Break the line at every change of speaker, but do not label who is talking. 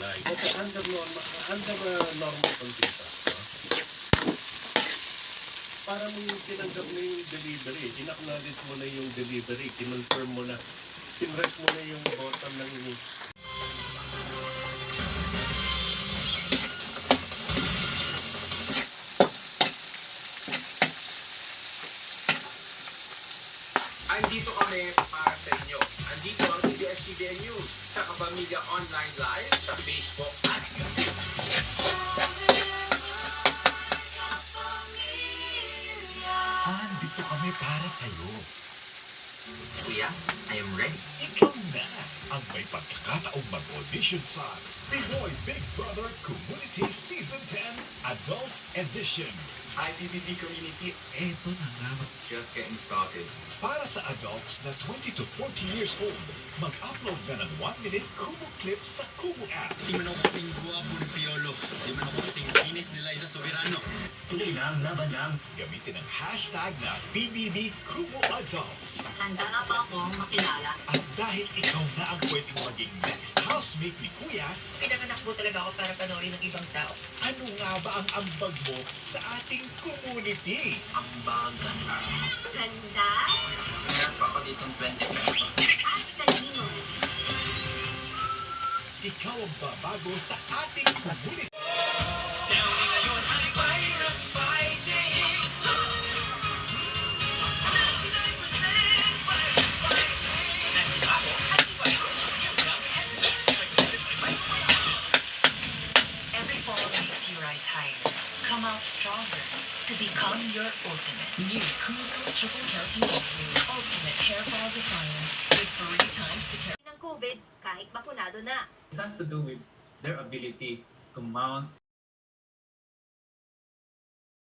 bahay. At under normal conditions. No? Para mo yung tinanggap mo yung delivery, in-acknowledge mo na yung delivery, kinonfirm mo na, pinress mo na yung bottom ng
Andito kami para sa inyo. Andito ang ABS-CBN News sa Kapamilya Online Live sa Facebook at YouTube.
Andito kami para sa'yo.
Kuya, I am ready.
Ikaw na ang may pagkakataong mag-audition sa Pinoy Big Brother Community Season 10 Adult Edition.
Hi, PBB community.
Eto na nga.
Just getting started.
Para sa adults na 20 to 40 years old, mag-upload na ng 1-minute Kumu clip sa Kumu app.
Di man ako kasing guwapo ni Piolo. Di man ako kasing kinis ni Liza Soberano.
Tuloy na ang laban ng gamitin ang hashtag na PBB Kumu Adults.
Handa na pa akong makilala.
At dahil ikaw na ang pwedeng maging next housemate ni Kuya,
Pinanganak mo talaga ako para panoorin ng ibang tao.
ano nga ba ang ambag mo sa ating community?
Ang baga.
Ganda
Meron pa ako ditong 20 pesos.
at talino.
Ikaw ang babago sa ating community.
Every fall makes you rise higher. Come out stronger to become your ultimate. New Kuzo Triple Keratin Oil. Ultimate hair fall defiance with 3 times the keratin.
ng COVID kahit bakunado na.
It has to do with their ability to mount